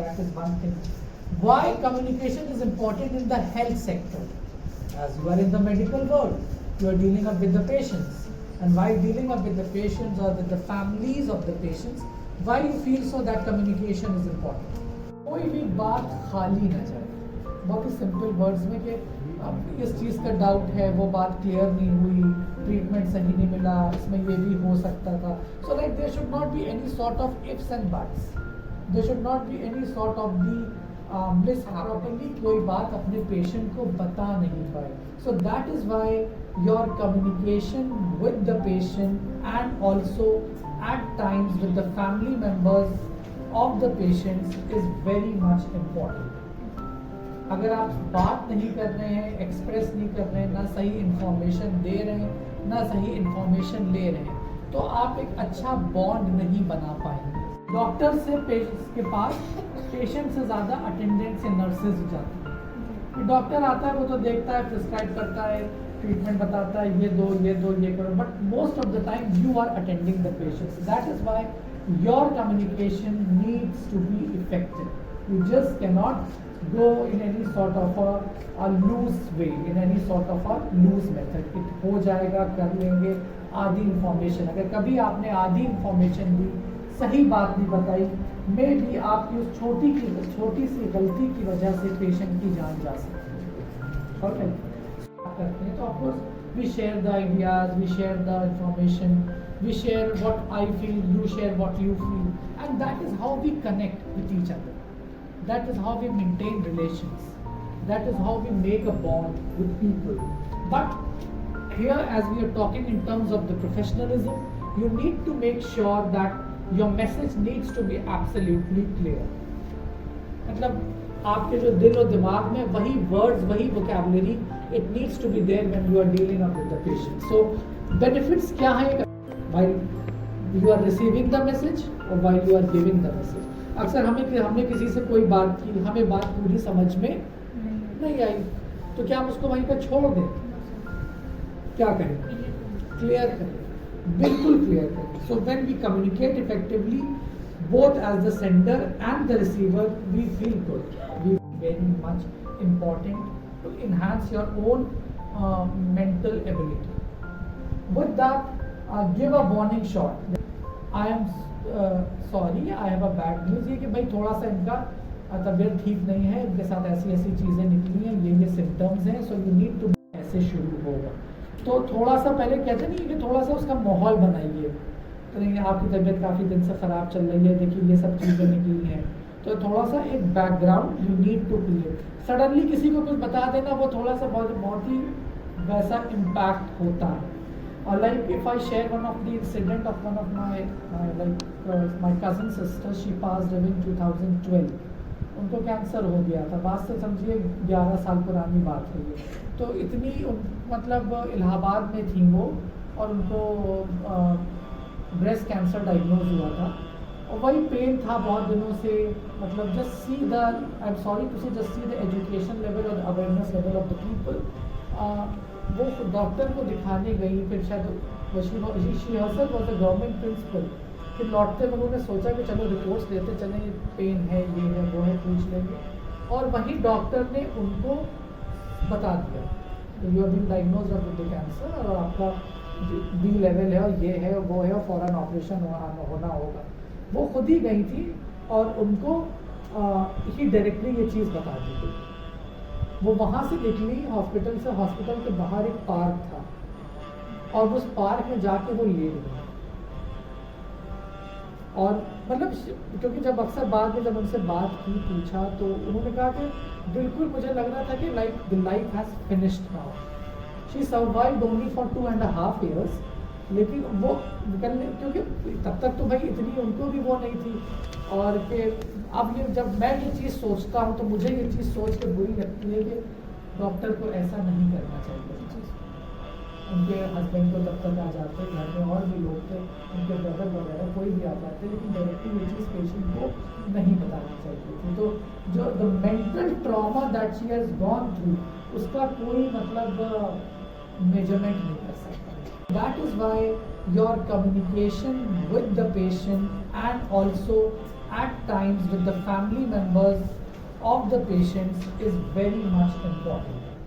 that is one thing. Why communication is important in the health sector? As you are in the medical world, you are dealing up with the patients, and while dealing up with the patients or with the families of the patients, why you feel so that communication is important? कोई भी बात खाली ना जाए, बहुत ही simple words में कि अब इस चीज़ का डाउट है, वो बात क्लियर नहीं हुई, ट्रीटमेंट सही नहीं मिला, इसमें ये भी हो सकता था. So like there should not be any sort of ifs and buts, there should not be any sort of the miss properly कोई बात अपने पेशेंट को बता नहीं पाए. So that is why your communication with the patient and also at times with the family members of the patients is very much important. अगर आप बात नहीं कर रहे हैं, एक्सप्रेस नहीं कर रहे हैं, ना सही इंफॉर्मेशन दे रहे हैं, ना सही इंफॉर्मेशन ले रहे हैं, तो आप एक अच्छा बॉन्ड नहीं बना पाएंगे. डॉक्टर से पेशेंट के पास पेशेंट से ज़्यादा अटेंडेंट्स या नर्सेज जाते हैं. डॉक्टर आता है, वो तो देखता है, प्रिस्क्राइब करता है, ट्रीटमेंट बताता है, ये दो ये करो, but most of the time you are attending the patients. That is why your communication needs to be effective. You just can not go in any sort of a loose way, in any sort of a loose method. it हो जाएगा, कर लेंगे, आधी information, अगर कभी आपने आधी information दी, सही बात नहीं बताई, मे भी आपकी उस छोटी सी गलती की वजह से पेशेंट की जान जा सकती है. और करते हैं तो of course we share the ideas, we share the information, we share what I feel, you share what you feel, and that is how we connect with each other. That is how we maintain relations. That is how we make a bond with people. But here, as we are talking in terms of the professionalism, you need to make sure that your message needs to be absolutely clear. मतलब आपके जो दिल और दिमाग में वही words, वही vocabulary, it needs to be there when you are dealing up with the patient. So benefits क्या हैं while you are receiving the message or while you are giving the message? अक्सर हमने किसी से कोई बात की, हमें बात पूरी समझ में नहीं आई, तो क्या हम उसको वहीं पर छोड़ दें? क्या करें? क्लियर करें, बिल्कुल क्लियर करें. So when we communicate effectively both as the sender and the receiver, we feel good. We very much important to enhance your own mental ability. With that, give a warning shot. I am sorry, I have a bad news, ये कि भाई थोड़ा सा इनका तबीयत ठीक नहीं है, इनके साथ ऐसी चीज़ें निकली हैं, ये सिम्टम्स हैं, सो यू नीड टू, ऐसे शुरू होगा. तो थोड़ा सा पहले कहते नहीं कि थोड़ा सा उसका माहौल बनाइए, तो नहीं आपकी तबीयत काफ़ी दिन से ख़राब चल रही है, देखिए ये सब चीज़ें निकली हैं, तो थोड़ा सा एक background you need to create. Suddenly किसी को कुछ बता देना, वो थोड़ा सा बहुत ही वैसा इम्पैक्ट होता है. Like if I share one of the incident of one of my cousin sister, she passed away in 2012. उनको कैंसर हो गया था, बात से समझिए 11 साल पुरानी बात है ये. तो इतनी मतलब इलाहाबाद में थी वो, और उनको ब्रेस्ट कैंसर डायग्नोज हुआ था, और वही पेन था बहुत दिनों से. मतलब just see the, I am sorry to say, just see the education level और awareness level of the people. वो डॉक्टर को दिखाने गई, फिर शायद she herself was a government principal. फिर लौटते में उन्होंने सोचा कि चलो रिपोर्ट्स लेते चलें, ये पेन है, ये है, वो है, पूछ लेंगे. और वही डॉक्टर ने उनको बता दिया you have been diagnosed with the cancer, और आपका बी लेवल है, और ये है, वो है, और फौरन ऑपरेशन होना होगा. वो खुद ही गई थी और उनको ही डायरेक्टली ये चीज़ बता दी गई. वो वहाँ से निकली हॉस्पिटल से, हॉस्पिटल के बाहर एक पार्क था, और उस पार्क में जाके वो लेट गई. और मतलब क्योंकि जब अक्सर बाद में जब उनसे बात की, पूछा, तो उन्होंने कहा कि बिल्कुल मुझे लग रहा था कि the life has finished now. She survived only for 2.5 years. लेकिन वो क्योंकि तब तक तो भाई इतनी उनको भी वो नहीं थी, और कि अब ये जब मैं ये चीज़ सोचता हूँ तो मुझे ये चीज़ सोच के बुरी लगती है कि डॉक्टर को ऐसा नहीं करना चाहिए. उनके हस्बैंड को तब तक आ जाते, घर में और भी लोग थे, उनके ब्रदर वगैरह कोई भी आ जाते, लेकिन डायरेक्टली ये चीज़ पेशेंट को नहीं बतानी चाहिए थी. तो जो the mental trauma that she has gone through, उसका कोई मतलब मेजरमेंट नहीं कर सकता. That is why your communication with the patient and also at times with the family members of the patients is very much important.